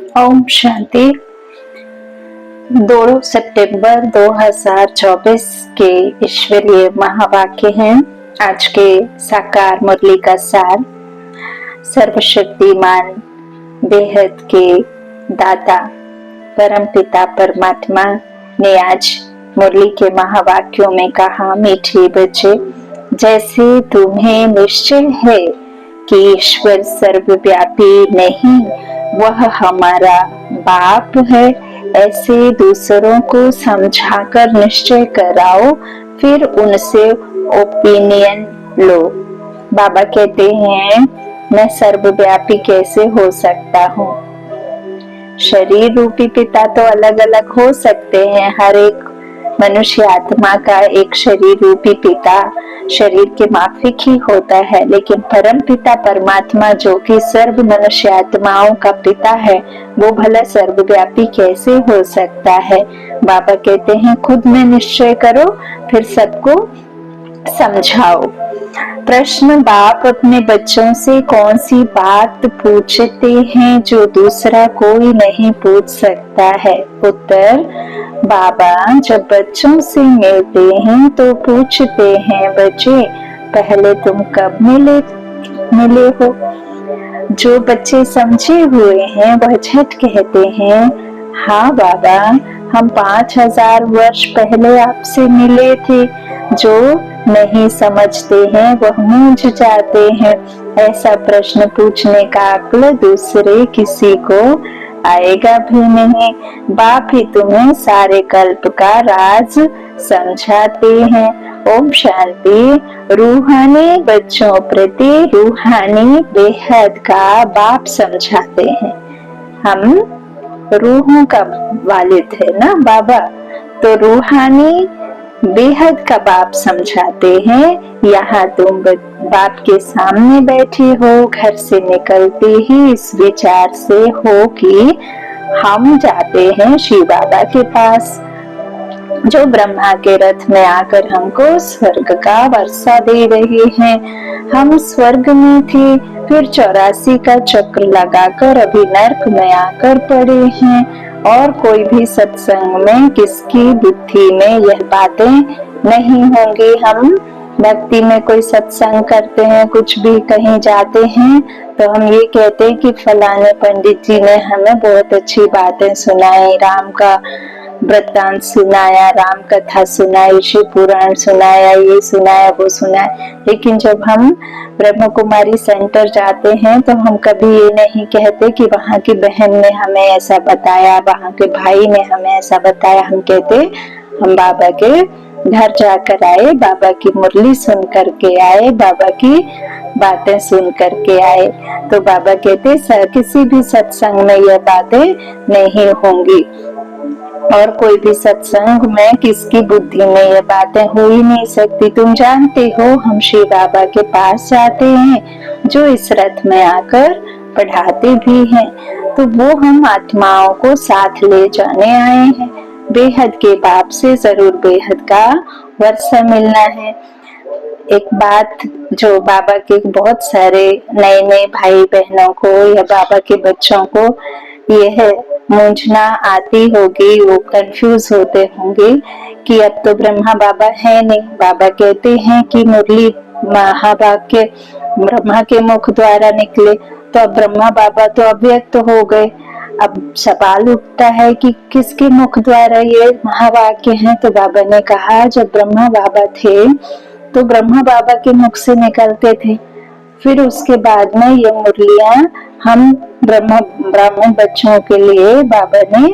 ओम शांति। 2 सितंबर 2024 के ईश्वरीय महावाक्य हैं। आज के साकार मुरली का सार। सर्वशक्तिमान बेहद के दाता परम पिता परमात्मा ने आज मुरली के महावाक्यों में कहा, मीठे बच्चे, जैसे तुम्हें निश्चय है कि ईश्वर सर्वव्यापी नहीं, वह हमारा बाप है, ऐसे दूसरों को समझाकर निश्चय कराओ, फिर उनसे ओपिनियन लो। बाबा कहते हैं, मैं सर्वव्यापी कैसे हो सकता हूँ? शरीर रूपी पिता तो अलग अलग हो सकते हैं। हर एक मनुष्य आत्मा का एक शरीर रूपी पिता शरीर के माफिक ही होता है, लेकिन परम पिता परमात्मा जो कि सर्व मनुष्य आत्माओं का पिता है, वो भला सर्वव्यापी कैसे हो सकता है? बाबा कहते हैं, खुद में निश्चय करो, फिर सबको समझाओ। प्रश्न, बाप अपने बच्चों से कौन सी बात पूछते हैं जो दूसरा कोई नहीं पूछ सकता है? उत्तर, बाबा जब बच्चों से मिलते हैं तो पूछते हैं, बच्चे पहले तुम कब मिले हो? जो बच्चे समझे हुए हैं वह झट कहते हैं, हाँ बाबा, हम 5000 वर्ष पहले आपसे मिले थे। जो नहीं समझते हैं वह मूंझ जाते हैं। ऐसा प्रश्न पूछने का अक्ल दूसरे किसी को आएगा भी नहीं। बाप ही तुम्हें सारे कल्प का राज समझाते हैं। ओम शांति। रूहानी बच्चों प्रति रूहानी बेहद का बाप समझाते हैं। हम रूहों का वालिद है ना बाबा, तो रूहानी बेहद का बाप समझाते हैं। यहाँ तुम बाप के सामने बैठी हो, घर से निकलते ही इस विचार से हो कि हम जाते हैं शिव बाबा के पास, जो ब्रह्मा के रथ में आकर हमको स्वर्ग का वर्षा दे रहे हैं। हम स्वर्ग में थे, फिर 84 का चक्र लगाकर अभी नर्क में आकर पड़े हैं। और कोई भी सत्संग में किसकी बुद्धि में यह बातें नहीं होंगी। हम भक्ति में कोई सत्संग करते हैं, कुछ भी कहीं जाते हैं, तो हम ये कहते हैं कि फलाने पंडित जी ने हमें बहुत अच्छी बातें सुनाई, राम का वृत्तांत सुनाया, राम कथा सुनाई, शिव पुराण सुनाया, ये सुनाया, वो सुनाया। लेकिन जब हम ब्रह्म कुमारी सेंटर जाते हैं तो हम कभी ये नहीं कहते कि वहाँ की बहन ने हमें ऐसा बताया, वहाँ के भाई ने हमें ऐसा बताया। हम कहते हम बाबा के घर जाकर आए, बाबा की मुरली सुन करके आए, बाबा की बातें सुन करके आए। तो बाबा कहते किसी भी सत्संग में यह बातें नहीं होंगी, और कोई भी सत्संग में किसकी बुद्धि में ये बातें हो ही नहीं सकती। तुम जानते हो, हम शिव बाबा के पास जाते हैं, जो इस रथ में आकर पढ़ाते भी हैं, तो वो हम आत्माओं को साथ ले जाने आए हैं। बेहद के बाप से जरूर बेहद का वर्षा मिलना है। एक बात जो बाबा के बहुत सारे नए नए भाई बहनों को या बाबा के बच्चों को यह मूंझना आती होगी, वो कंफ्यूज होते होंगे कि अब तो ब्रह्मा बाबा है नहीं। बाबा कहते हैं कि मुरली महावाक्य ब्रह्मा के मुख द्वारा निकले, तो अब ब्रह्मा बाबा तो अव्यक्त हो गए। अब सवाल उठता है कि किसके मुख द्वारा ये महावाक्य हैं? तो बाबा ने कहा, जब ब्रह्मा बाबा थे तो ब्रह्मा बाबा के मुख से निकलते थे। फिर उसके बाद में ये मुरलियां हम ब्राह्मण बच्चों के लिए बाबा ने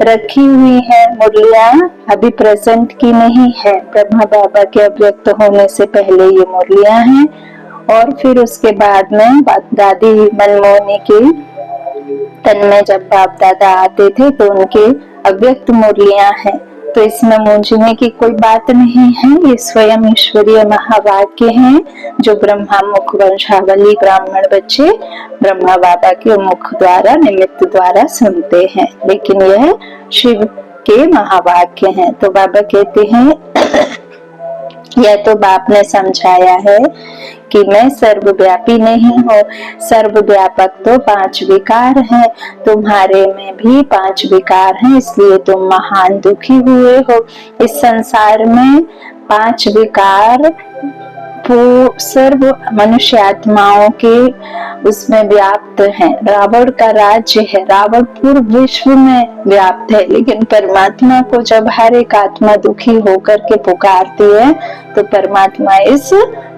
रखी हुई है। मुरलियां अभी प्रेजेंट की नहीं है, ब्रह्मा बाबा के अव्यक्त होने से पहले ये मुरलियां हैं। और फिर उसके बाद में दादी मनमोहनी के तन में जब बाप दादा आते थे तो उनके अव्यक्त मुरलियां हैं। तो इसमें मूंझने की कोई बात नहीं है। ये स्वयं ईश्वरीय महावाक्य हैं, जो ब्रह्मा मुख वंशावली ब्राह्मण बच्चे ब्रह्मा बाबा के मुख द्वारा निमित्त द्वारा सुनते हैं, लेकिन यह शिव के महावाक्य हैं। तो बाबा कहते हैं, यह तो बाप ने समझाया है कि मैं सर्वव्यापी नहीं हूँ। सर्वव्यापक तो 5 विकार हैं, तुम्हारे में भी 5 विकार हैं, इसलिए तुम महान दुखी हुए हो। इस संसार में 5 विकार सर्व मनुष्य आत्माओं के उसमें व्याप्त है। रावण का राज्य है, रावण पूरे विश्व में व्याप्त है, लेकिन परमात्मा को जब हर एक आत्मा दुखी होकर के पुकारती है तो परमात्मा इस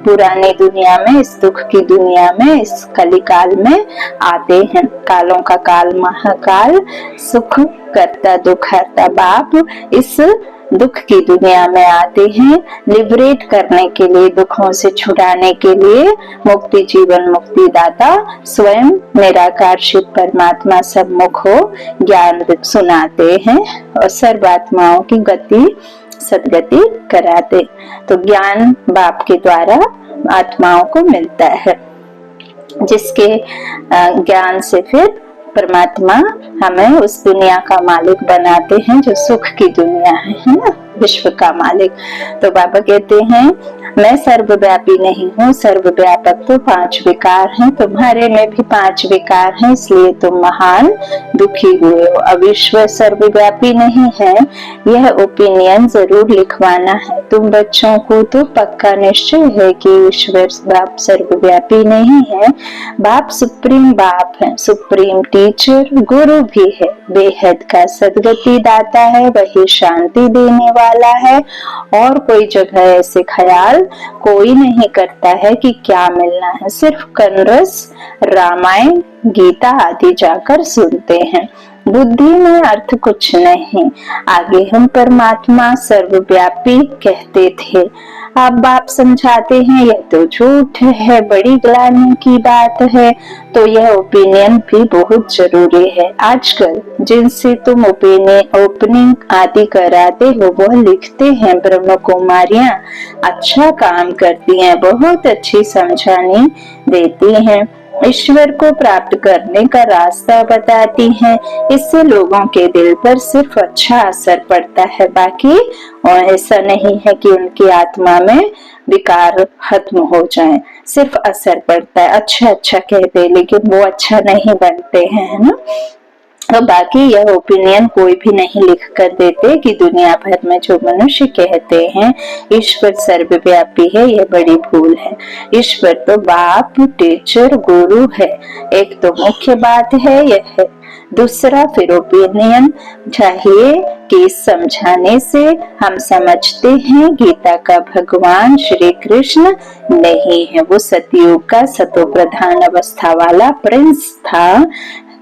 पुरानी दुनिया में, इस दुख की दुनिया में, इस कलिकाल में आते हैं। कालों का काल महाकाल, सुख करता दुख हरता बाप इस दुख की दुनिया में आते हैं, लिबरेट करने के लिए, दुखों से छुड़ाने के लिए। मुक्ति जीवन मुक्ति दाता स्वयं निराकार शिव परमात्मा सम्मुख हो ज्ञान सुनाते हैं और सर्वात्माओं की गति सदगति कराते। तो ज्ञान बाप के द्वारा आत्माओं को मिलता है, जिसके ज्ञान से फिर परमात्मा हमें उस दुनिया का मालिक बनाते हैं जो सुख की दुनिया है ना, विश्व का मालिक। तो बाबा कहते हैं मैं सर्वव्यापी नहीं हूँ, सर्वव्यापक तो 5 विकार हैं, तुम्हारे में भी 5 विकार हैं, इसलिए तुम महान दुखी हुए हो। अब ईश्वर सर्वव्यापी नहीं है, यह ओपिनियन जरूर लिखवाना है। तुम बच्चों को तो पक्का निश्चय है कि ईश्वर बाप सर्वव्यापी नहीं है। बाप सुप्रीम बाप है, सुप्रीम टीचर गुरु भी है, बेहद का सदगति दाता है, वही शांति देने वाला है। और कोई जगह ऐसे ख्याल कोई नहीं करता है कि क्या मिलना है, सिर्फ कन्नरस रामायण गीता आदि जाकर सुनते हैं। बुद्धि में अर्थ कुछ नहीं। आगे हम परमात्मा सर्वव्यापी कहते थे, अब बाप समझाते हैं यह तो झूठ है, बड़ी ग्लानि की बात है। तो यह ओपिनियन भी बहुत जरूरी है। आजकल जिनसे तुम ओपनिंग आदि कराते हो वह लिखते हैं, ब्रह्म कुमारियां अच्छा काम करती हैं, बहुत अच्छी समझानी देती हैं, ईश्वर को प्राप्त करने का रास्ता बताती हैं। इससे लोगों के दिल पर सिर्फ अच्छा असर पड़ता है, बाकी और ऐसा नहीं है कि उनकी आत्मा में विकार खत्म हो जाए, सिर्फ असर पड़ता है। अच्छा अच्छा कहते लेकिन वो अच्छा नहीं बनते हैं, है ना। तो बाकी यह ओपिनियन कोई भी नहीं लिख कर देते कि दुनिया भर में जो मनुष्य कहते हैं ईश्वर सर्वव्यापी है, यह बड़ी भूल है। ईश्वर तो बाप टीचर गुरु है, एक तो मुख्य बात है यह है। दूसरा फिर ओपिनियन चाहिए कि समझाने से हम समझते हैं गीता का भगवान श्री कृष्ण नहीं है, वो सतयुग का सतो प्रधान अवस्था वाला प्रिंस था,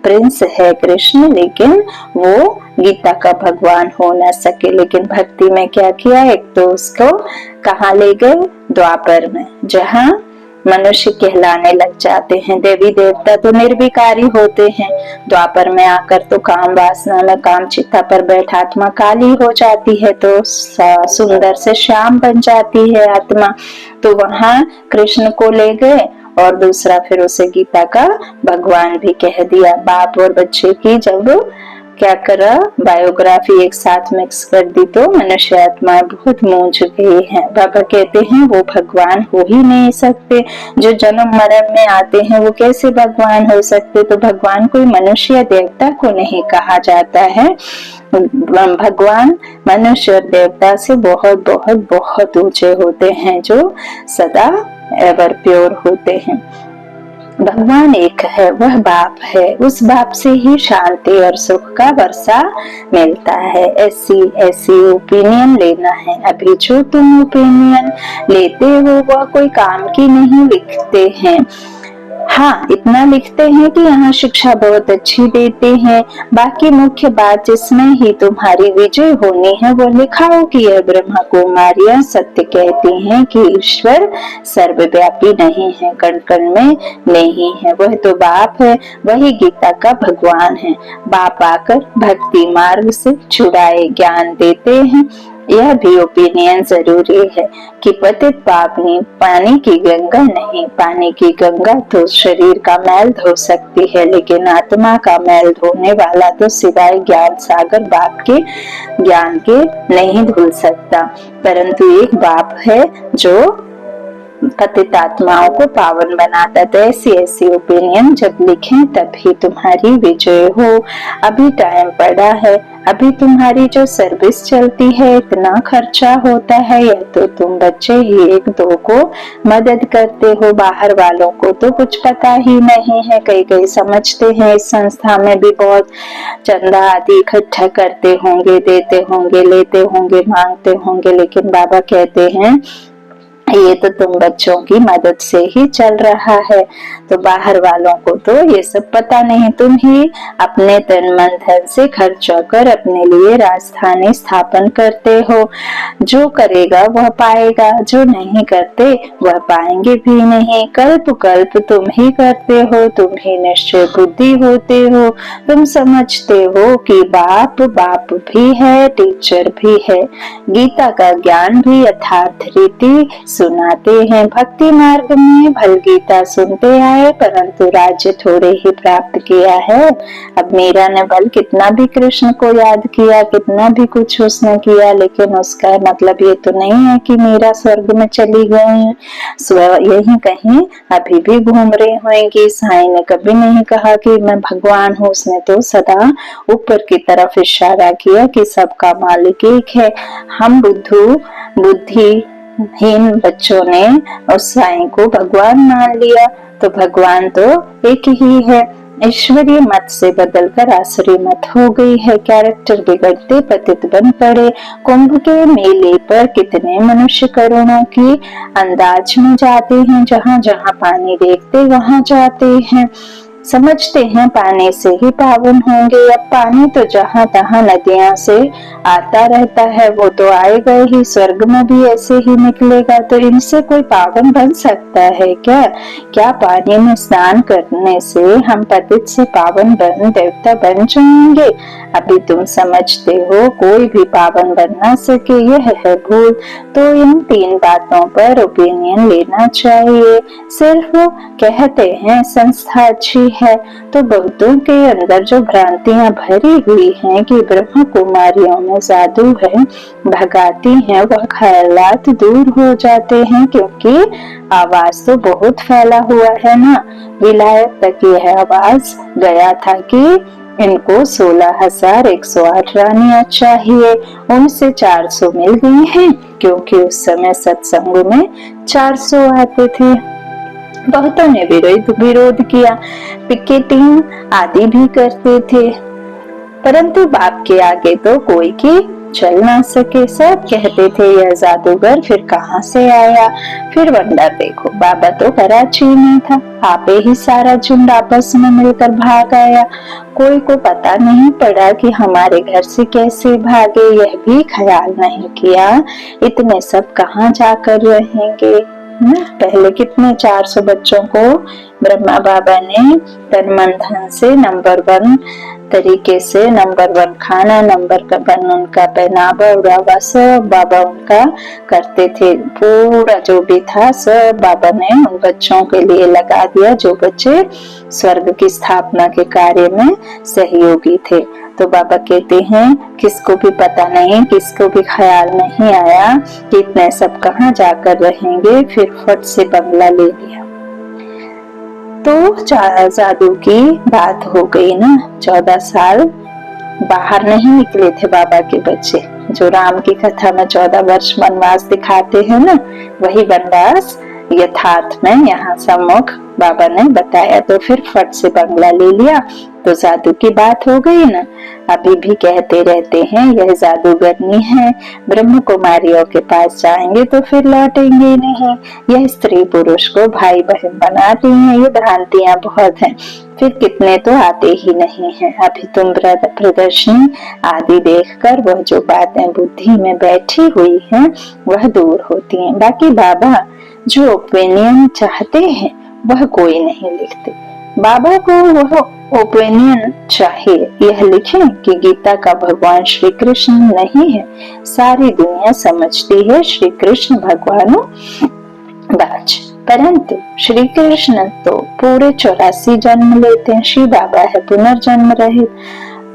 प्रिंस है कृष्ण, लेकिन वो गीता का भगवान हो न सके। लेकिन भक्ति में क्या किया, एक तो उसको कहाँ ले गए, द्वापर में, जहाँ मनुष्य कहलाने लग जाते हैं, देवी देवता तो निर्विकारी होते हैं। द्वापर में आकर तो काम वासना में काम चित्ता पर बैठा आत्मा काली हो जाती है, तो सुंदर से श्याम बन जाती है आत्मा। तो वहाँ कृष्ण को ले गए और दूसरा फिर उसे गीता का भगवान भी कह दिया। बाप और बच्चे की जब क्या करा, बायोग्राफी एक साथ मिक्स कर दी तो मनुष्य आत्मा बहुत मूंझ गई है। बाबा कहते हैं वो भगवान हो ही नहीं सकते, जो जन्म मरण में आते हैं वो कैसे भगवान हो सकते। तो भगवान कोई मनुष्य या देवता को नहीं कहा जाता है, भगवान मनुष्य और देवता से बहुत बहुत बहुत ऊंचे होते हैं, जो सदा एवर प्योर होते हैं। भगवान एक है, वह बाप है, उस बाप से ही शांति और सुख का वर्षा मिलता है। ऐसी ओपिनियन लेना है। अभी जो तुम ओपिनियन लेते हो वह कोई काम की नहीं लिखते हैं। हाँ, इतना लिखते हैं कि यहाँ शिक्षा बहुत अच्छी देते हैं, बाकी मुख्य बात जिसमें ही तुम्हारी विजय होनी है वो लिखाओ कि यह ब्रह्मा कुमारियां सत्य कहती हैं कि ईश्वर सर्वव्यापी नहीं है, कण कण में नहीं है, वह तो बाप है, वही गीता का भगवान है। बाप आकर भक्ति मार्ग से छुड़ाए ज्ञान देते हैं। यह भी ओपिनियन जरूरी है कि पतित पावनी पानी की गंगा नहीं, पानी की गंगा तो शरीर का मैल धो सकती है, लेकिन आत्मा का मैल धोने वाला तो सिवाय ज्ञान सागर बाप के ज्ञान के नहीं धुल सकता। परंतु एक बाप है जो पतित आत्माओं को पावन बनाता। तो ऐसी ऐसी ओपिनियन जब लिखें तभी तुम्हारी विजय हो। अभी टाइम पड़ा है, अभी तुम्हारी जो सर्विस चलती है इतना खर्चा होता है, या तो तुम बच्चे ही एक दो को मदद करते हो, बाहर वालों को तो कुछ पता ही नहीं है। कई कई समझते हैं इस संस्था में भी बहुत चंदा आदि इकट्ठा करते होंगे, देते होंगे, लेते होंगे, मांगते होंगे, लेकिन बाबा कहते हैं ये तो तुम बच्चों की मदद से ही चल रहा है। तो बाहर वालों को तो ये सब पता नहीं, तुम ही अपने तन मन धन से खर्चा कर अपने लिए राजधानी स्थापन करते हो। जो करेगा वह पाएगा, जो नहीं करते वह पाएंगे भी नहीं। कल्प कल्प तुम ही करते हो, तुम ही निश्चय बुद्धि होते हो। तुम समझते हो कि बाप बाप भी है, टीचर भी है, गीता का ज्ञान भी यथार्थ रीति सुनाते हैं। भक्ति मार्ग में भल गीता सुनते आए, परंतु राज्य थोड़े ही प्राप्त किया है। अब मीरा ने भल कितना भी कृष्ण को याद किया, कितना भी कुछ उसने किया, लेकिन उसका मतलब ये तो नहीं है कि मीरा स्वर्ग में चली गई, यही कहीं अभी भी घूम रही होंगी। साईं ने कभी नहीं कहा कि मैं भगवान हूँ, उसने तो सदा ऊपर की तरफ इशारा किया कि सबका मालिक एक है। हम बुद्धि हीन बच्चों ने उस साईं को भगवान मान लिया, तो भगवान तो एक ही है। ईश्वरीय मत से बदलकर आसुरी मत हो गई है। कैरेक्टर बिगड़ते पतित बन पड़े। कुंभ के मेले पर कितने मनुष्य करोड़ों की अंदाज में जाते हैं, जहाँ जहाँ पानी देखते वहां जाते हैं, समझते हैं पानी से ही पावन होंगे। अब पानी तो जहाँ तहाँ नदियां से आता रहता है, वो तो आएगा ही, स्वर्ग में भी ऐसे ही निकलेगा। तो इनसे कोई पावन बन सकता है क्या? क्या पानी में स्नान करने से हम पतित से पावन बन देवता बन जाएंगे? अभी तुम समझते हो कोई भी पावन बन ना सके, यह है भूल। तो इन तीन बातों पर ओपिनियन लेना चाहिए। सिर्फ कहते हैं संस्था अच्छी है, तो बहुतों के अंदर जो भ्रांतियां भरी हुई हैं कि ब्रह्म कुमारियों में जादू है, भगाती हैं, वह ख्यालात दूर हो जाते हैं, क्योंकि आवाज तो बहुत फैला हुआ है ना। विलायत तक यह आवाज गया था कि इनको 16,108 रानियां चाहिए, उनसे 400 मिल गई हैं, क्योंकि उस समय सत्संगों में 400 आते थे। बहुतों ने विरोध किया, पिकेटिंग आदि भी करते थे, परंतु बाप के आगे तो कोई की चल ना सके। सब कहते थे यह जादूगर फिर कहाँ से आया। फिर वंडर देखो, बाबा तो कराची में था, आपे ही सारा झुंड आपस में मिलकर भाग आया। कोई को पता नहीं पड़ा कि हमारे घर से कैसे भागे, यह भी ख्याल नहीं किया इतने सब कहाँ जाकर रहेंगे। पहले कितने 400 बच्चों को ब्रह्मा बाबा ने तन मन धन से नंबर 1 तरीके से, नंबर 1 खाना, नंबर 1 उनका पहनावा उड़ावा, सब बाबा उनका करते थे। पूरा जो भी था सब बाबा ने उन बच्चों के लिए लगा दिया, जो बच्चे स्वर्ग की स्थापना के कार्य में सहयोगी थे। तो बाबा कहते हैं किसको भी पता नहीं, किसको भी ख्याल नहीं आया कि इतने सब कहाँ जाकर रहेंगे। फिर फट से बंगला ले लिया। तो जादू की बात हो गई ना। 14 साल बाहर नहीं निकले थे बाबा के बच्चे। जो राम की कथा में 14 वर्ष वनवास दिखाते हैं ना, वही वनवास यथार्थ में यहाँ सम्मुख बाबा ने बताया। तो फिर फट से बंगला ले लिया। तो जादू की बात हो गई ना। अभी भी कहते रहते हैं यह जादूगरनी है, ब्रह्म कुमारियों के पास जाएंगे तो फिर लौटेंगे नहीं, यह स्त्री पुरुष को भाई बहन बनाती हैं। ये भ्रांतियां बहुत हैं। फिर कितने तो आते ही नहीं हैं। अभी तुम प्रदर्शनी आदि देखकर वह जो बातें बुद्धि में बैठी हुई हैं वह दूर होती हैं। बाकी बाबा जो ओपिनियन चाहते हैं वह कोई नहीं लिखते। बाबा को वह ओपिनियन चाहिए, यह लिखें कि गीता का भगवान श्री कृष्ण नहीं है। सारी दुनिया समझती है श्री कृष्ण भगवान बाज, परंतु श्री कृष्ण तो पूरे 84 जन्म लेते हैं। श्री बाबा है पुनर्जन्म रहित।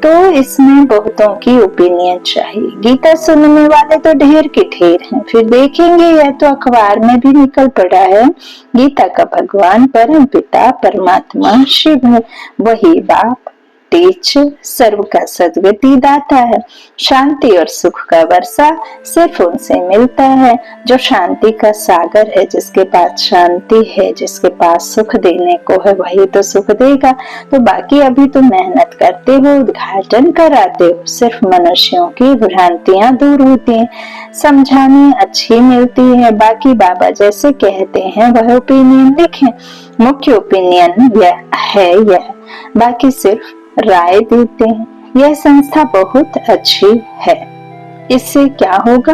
तो इसमें बहुतों की ओपिनियन चाहिए। गीता सुनने वाले तो ढेर के ढेर हैं। फिर देखेंगे यह तो अखबार में भी निकल पड़ा है, गीता का भगवान परम पिता परमात्मा शिव है, वही बाप टीचर सर्व का सद्गति दाता है। शांति और सुख का वर्षा सिर्फ उनसे मिलता है जो शांति का सागर है। जिसके पास शांति है, जिसके पास सुख देने को है, वही तो सुख देगा। तो बाकी अभी तो मेहनत करते हो, उद्घाटन कराते हो, सिर्फ मनुष्यों की भ्रांतियां दूर होती हैं, समझाने अच्छी मिलती है। बाकी बाबा जैसे कहते हैं वह ओपिनियन लिखें। मुख्य ओपिनियन यह है, यह बाकी सिर्फ राय देते हैं। यह संस्था बहुत अच्छी है। इससे क्या होगा?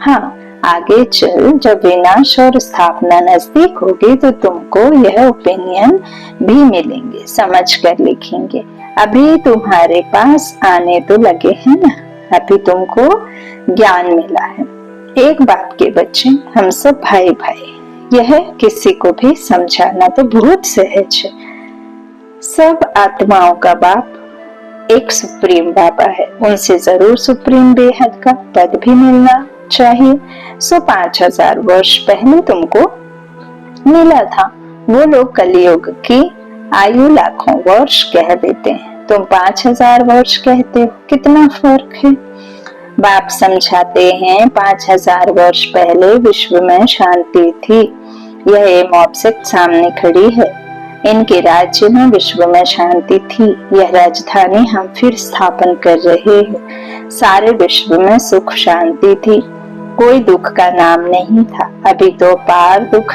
हाँ, आगे चल जब विनाश और स्थापना नजदीक होगी तो तुमको यह ओपिनियन भी मिलेंगे, समझ कर लिखेंगे। अभी तुम्हारे पास आने तो लगे हैं ना, अभी तुमको ज्ञान मिला है। एक बाप के बच्चे हम सब भाई भाई, यह किसी को भी समझाना तो बहुत सहज है। सब आत्माओं का बाप एक सुप्रीम बाबा है, उनसे जरूर सुप्रीम बेहद का पद भी मिलना चाहिए। 5000 वर्ष पहले तुमको मिला था। वो लोग कलयुग की आयु लाखों वर्ष कह देते हैं, तुम 5000 वर्ष कहते हो, कितना फर्क है। बाप समझाते हैं 5000 वर्ष पहले विश्व में शांति थी। यह एम ऑब्जेक्ट सामने खड़ी है, इनके राज्य में विश्व में शांति थी। यह राजधानी हम फिर स्थापन कर रहे हैं। सारे विश्व में सुख शांति थी, कोई दुख का नाम नहीं था। अभी तो पार दुख,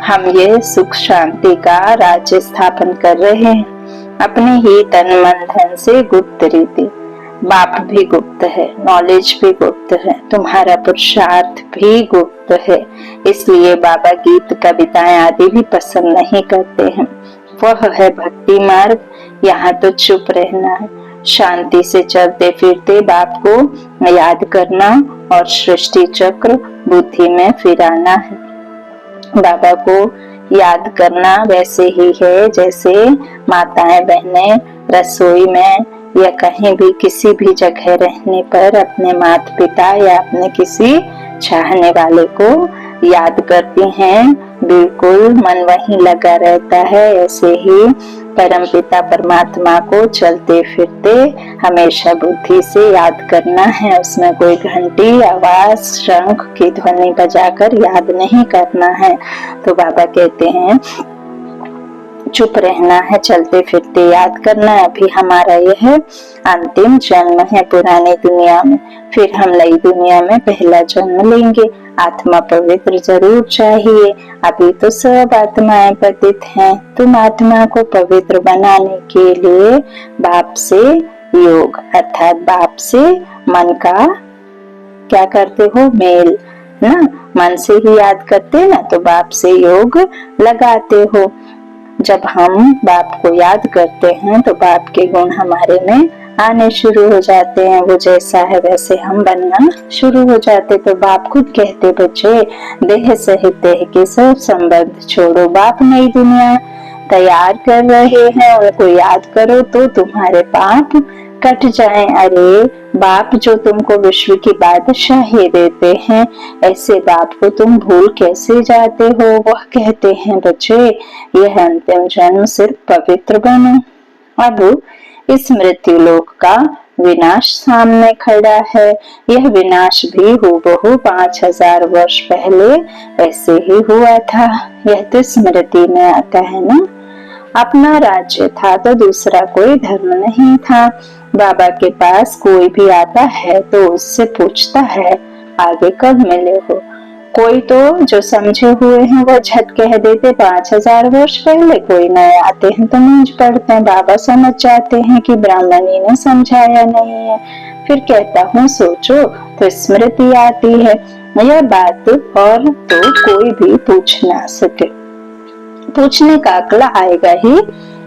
हम ये सुख शांति का राज्य स्थापन कर रहे हैं अपने ही तन मन धन से गुप्त रीति। बाप भी गुप्त है, नॉलेज भी गुप्त है, तुम्हारा पुरुषार्थ भी गुप्त है। इसलिए बाबा गीत कविताएं आदि भी पसंद नहीं करते हैं। वह है भक्ति मार्ग, यहाँ तो चुप रहना है, शांति से चलते फिरते बाप को याद करना और सृष्टि चक्र बुद्धि में फिराना है। बाबा को याद करना वैसे ही है जैसे माताएं बहनें रसोई में या कहीं भी किसी भी जगह रहने पर अपने माता पिता या अपने किसी चाहने वाले को याद करती हैं, बिल्कुल मन वहीं लगा रहता है। ऐसे ही परम पिता परमात्मा को चलते फिरते हमेशा बुद्धि से याद करना है। उसमें कोई घंटी आवाज शंख की ध्वनि बजाकर याद नहीं करना है। तो बाबा कहते हैं चुप रहना है, चलते फिरते याद करना है। अभी हमारा यह अंतिम जन्म है पुरानी दुनिया में, फिर हम नई दुनिया में पहला जन्म लेंगे। आत्मा पवित्र जरूर चाहिए। अभी तो सब आत्माएं पतित हैं। तुम आत्मा को पवित्र बनाने के लिए बाप से योग अर्थात बाप से मन का क्या करते हो, मेल ना, मन से ही याद करते ना, तो बाप से योग लगाते हो। जब हम बाप को याद करते हैं तो बाप के गुण हमारे में आने शुरू हो जाते हैं। वो जैसा है वैसे हम बनना शुरू हो जाते। तो बाप खुद कहते बच्चे देह सहित देह के सब संबंध छोड़ो, बाप नई दुनिया तैयार कर रहे हैं, उनको याद करो तो तुम्हारे पाप कट जाएं। अरे बाप जो तुमको विश्व की बादशाही देते हैं, ऐसे बाप को तुम भूल कैसे जाते हो। वह कहते हैं बच्चे यह अंतिम जन्म सिर्फ पवित्र बनो। अब इस मृत्यु लोक का विनाश सामने खड़ा है। यह विनाश भी हूबहू 5000 वर्ष पहले ऐसे ही हुआ था। यह तो स्मृति में आता है ना। अपना राज्य था तो दूसरा कोई धर्म नहीं था। बाबा के पास कोई भी आता है तो उससे पूछता है आगे कब मिले हो। कोई तो जो समझे हुए हैं वो झट कह देते 5000 वर्ष पहले। कोई नए आते हैं तो मूंझ पड़ते हैं। बाबा समझ जाते हैं कि ब्राह्मणी ने समझाया नहीं है। फिर कहता हूँ सोचो तो स्मृति आती है। यह बात और तो कोई भी पूछ ना सके, पूछने का अक्ल आएगा ही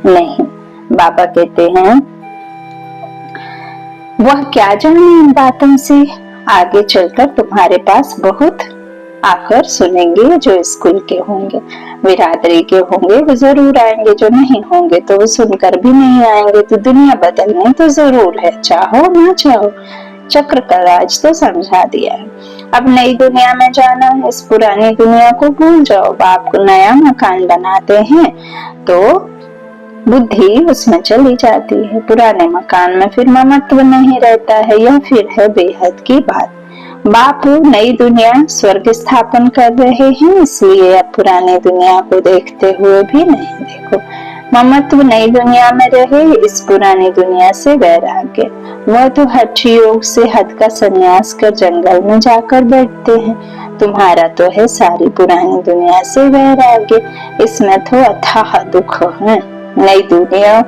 नहीं। बाबा कहते हैं वह क्या जाने इन बातों से, आगे चलकर तुम्हारे पास बहुत आकर सुनेंगे। जो स्कूल के होंगे, बिरादरी के होंगे, वो जरूर आएंगे। जो नहीं होंगे तो वो सुनकर भी नहीं आएंगे। तो दुनिया बदलनी तो जरूर है, चाहो ना चाहो। चक्र का राज तो समझा दिया है। अब नई दुनिया में जाना है, इस पुरानी दुनिया को भूल जाओ। बाप को नया मकान बनाते हैं तो बुद्धि उसमें चली जाती है। पुराने मकान में फिर ममत्व नहीं रहता है। यह फिर है बेहद की बात। बाप नई दुनिया स्वर्ग स्थापन कर रहे हैं, इसलिए अब पुरानी दुनिया को देखते हुए भी नहीं देखो। ममत्व नई दुनिया में रहे, इस पुरानी दुनिया से वैराग्य। वह तो हठ योग से हद का संन्यास कर जंगल में जाकर बैठते हैं। तुम्हारा तो है सारी पुरानी दुनिया से वैराग्य। इसमें तो अथाह दुख है। नई दुनिया,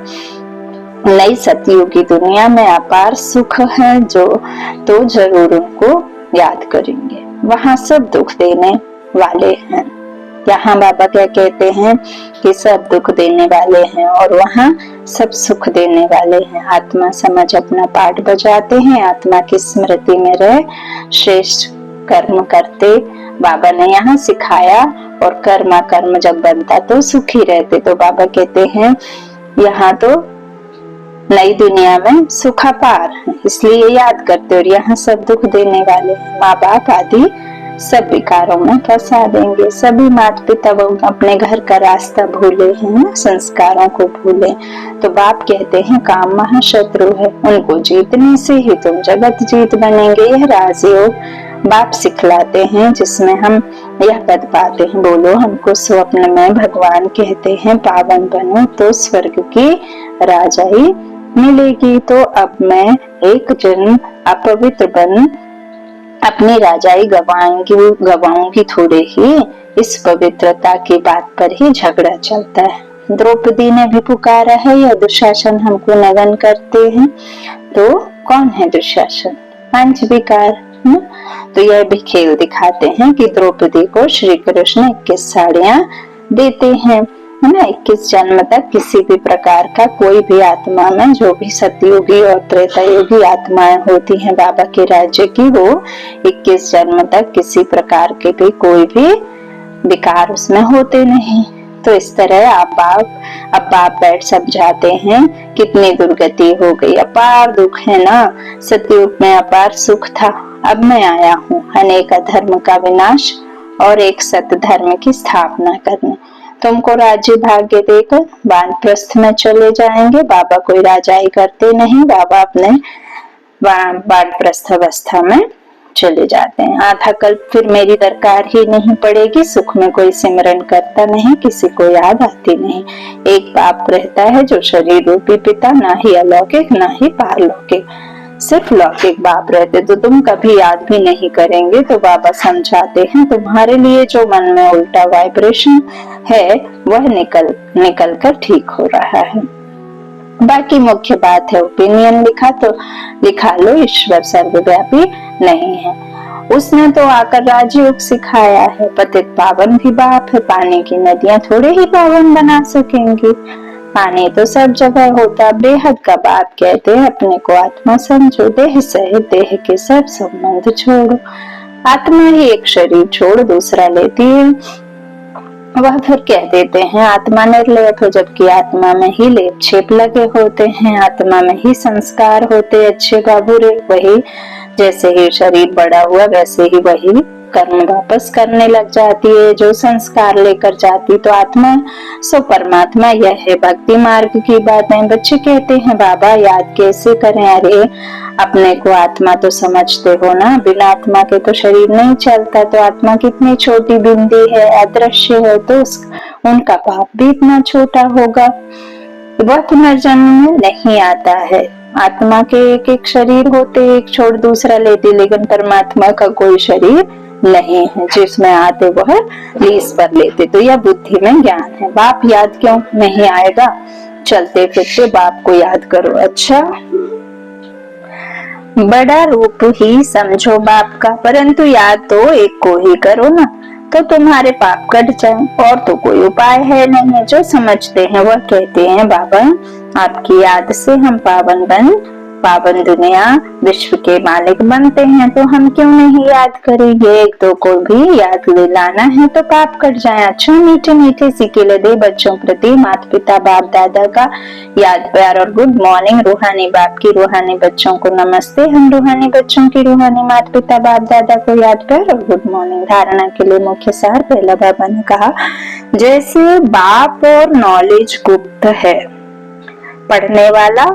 नई सतयुगी दुनिया में अपार सुख है, जो तो जरूर उनको याद करेंगे। वहां सब दुख देने वाले हैं। यहाँ बाबा क्या कहते हैं कि सब दुख देने वाले हैं और वहाँ सब सुख देने वाले हैं। आत्मा समझ अपना पाठ बजाते हैं, आत्मा की स्मृति में रह श्रेष्ठ कर्म करते बाबा ने यहाँ सिखाया। और कर्मा कर्म जब बनता तो सुखी रहते। तो बाबा कहते हैं यहाँ तो नई दुनिया में सुख अपार है, इसलिए याद करते। और यहाँ सब दुख देने वाले हैं। माँ बाप आदि सब विकारों में फंसा देंगे। सभी माता पिता वो अपने घर का रास्ता भूले हैं ना, संस्कारों को भूले। तो बाप कहते हैं काम महाशत्रु है, उनको जीतने से ही तुम जगत जीत बनेंगे। यह राजयोग बाप सिखलाते हैं, जिसमें हम यह पद पाते हैं। बोलो हमको स्वप्न में भगवान कहते हैं पावन बनो तो स्वर्ग की राजाई मिलेगी। तो अब मैं एक जन्म अपवित्र बन अपनी राजाई गवाऊंगी थोड़े ही। इस पवित्रता की बात पर ही झगड़ा चलता है। द्रौपदी ने भी पुकारा है, यह दुशासन हमको नगन करते हैं। तो कौन है दुशासन? पंच विकार। तो यह भी खेल दिखाते हैं कि द्रौपदी को श्री कृष्ण 21 साड़ियां देते हैं, है ना। 21 जन्म तक किसी भी प्रकार का कोई भी आत्मा में, जो भी सतयुगी और त्रेतायुगी आत्माएं होती हैं बाबा के राज्य की, वो 21 जन्म तक किसी प्रकार के भी कोई भी विकार उसमें होते नहीं। तो इस तरह अब बाप बैठ समझाते हैं कितनी दुर्गति हो गई। अपार दुख है ना। सतयुग में अपार सुख था, अब मैं आया हूँ अनेक धर्म का विनाश और एक सत धर्म की स्थापना करने। तुमको राज्य भाग्य देकर वानप्रस्थ में चले जाएंगे। बाबा कोई राजाई करते नहीं, बाबा अपने वानप्रस्थ अवस्था में चले जाते हैं। आधा कल्प फिर मेरी दरकार ही नहीं पड़ेगी। सुख में कोई सिमरन करता नहीं, किसी को याद आती नहीं। एक बाप रहता है जो शरीर रूपी पिता, ना ही अलौकिक ना ही पारलौकिक, सिर्फ लौकिक बाप रहते तो तुम कभी याद भी नहीं करेंगे। तो बाबा समझाते हैं तुम्हारे लिए जो मन में उल्टा वाइब्रेशन है वह निकल कर ठीक हो रहा है। बाकी मुख्य बात है ओपिनियन लिखा लो, ईश्वर सर्वव्यापी नहीं है। उसने तो आकर राजयोग सिखाया है। पतित पावन भी बाप है। पानी की नदियां थोड़े ही पावन बना सकेंगी। पानी तो सब जगह होता। बेहद का बाप कहते हैं अपने को आत्मा समझो, देह सहित देह के सब संबंध छोड़ो। आत्मा ही एक शरीर छोड़ दूसरा लेती है। वह फिर कह देते हैं आत्मा निर्लय है, जबकि आत्मा में ही लेप छेप लगे होते हैं। आत्मा में ही संस्कार होते अच्छे बाबूरे। वही जैसे ही शरीर बड़ा हुआ वैसे ही वही कर्म वापस करने लग जाती है, जो संस्कार लेकर जाती। तो आत्मा सो परमात्मा यह है। भक्ति मार्ग की बातें बच्चे कहते हैं बाबा याद कैसे करें। अरे अपने को आत्मा तो समझते हो ना, बिना आत्मा के तो शरीर नहीं चलता। तो आत्मा कितनी छोटी बिंदी है, अदृश्य है, तो उनका पाप भी इतना छोटा होगा। वह पुनर्जन्म में नहीं आता है। आत्मा के एक एक शरीर होते, एक छोड़ दूसरा लेते, लेकिन परमात्मा का कोई शरीर नहीं है जिसमें आते वह लीज पर लेते। तो यह बुद्धि में ज्ञान है। बाप याद क्यों नहीं आएगा? चलते फिरते बाप को याद करो। अच्छा, बड़ा रूप ही समझो बाप का, परंतु याद तो एक को ही करो ना, तो तुम्हारे पाप कट जाए। और तो कोई उपाय है नहीं। जो समझते हैं वह कहते हैं बाबा आपकी याद से हम पावन बन पावन दुनिया विश्व के मालिक बनते हैं, तो हम क्यों नहीं याद करेंगे। एक दो को भी याद दिलाना है तो पाप कट जाए। अच्छा मीठे मीठे सिकेले दे बच्चों प्रति माता पिता बाप दादा का याद प्यार और गुड मॉर्निंग। रूहानी बाप की रूहानी बच्चों को नमस्ते। हम रूहानी बच्चों की रूहानी माता पिता बाप दादा को याद प्यार और गुड मॉर्निंग। धारणा के लिए मुख्य सार पहला बाबा ने कहा, जैसे बाप और नॉलेज गुप्त है, पढ़ने वाला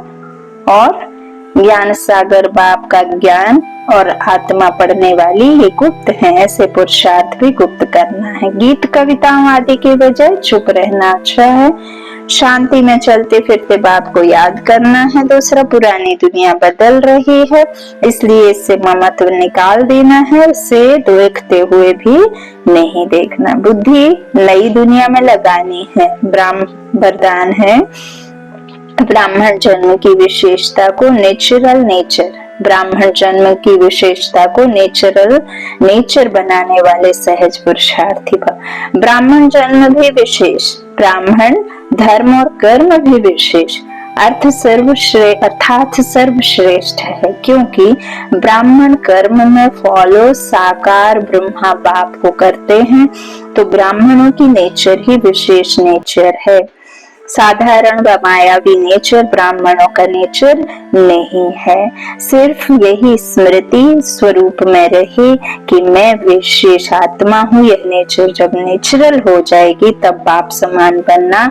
और ज्ञान सागर बाप का ज्ञान और आत्मा पढ़ने वाली ये गुप्त है, ऐसे पुरुषार्थ भी गुप्त करना है। गीत कविताओं आदि की बजाय चुप रहना अच्छा है। शांति में चलते फिरते बाप को याद करना है। दूसरा, पुरानी दुनिया बदल रही है, इसलिए इससे ममत्व निकाल देना है, उसे देखते हुए भी नहीं देखना। बुद्धि नई दुनिया में लगानी है। ब्राह्मण वरदान है, ब्राह्मण जन्म की विशेषता को नेचुरल नेचर, ब्राह्मण जन्म की विशेषता को नेचुरल नेचर बनाने वाले सहज पुरुषार्थी भव। ब्राह्मण जन्म भी विशेष, ब्राह्मण धर्म और कर्म भी विशेष, अर्थात सर्वश्रेष्ठ है, क्योंकि ब्राह्मण कर्म में फॉलो साकार ब्रह्मा बाप को करते हैं, तो ब्राह्मणों की नेचर ही विशेष नेचर है। साधारण व मायावी नेचर ब्राह्मणों का नेचर नहीं है। सिर्फ यही स्मृति स्वरूप में रहे कि मैं विशेष आत्मा हूँ। यह नेचर जब नेचुरल हो जाएगी तब बाप समान बनना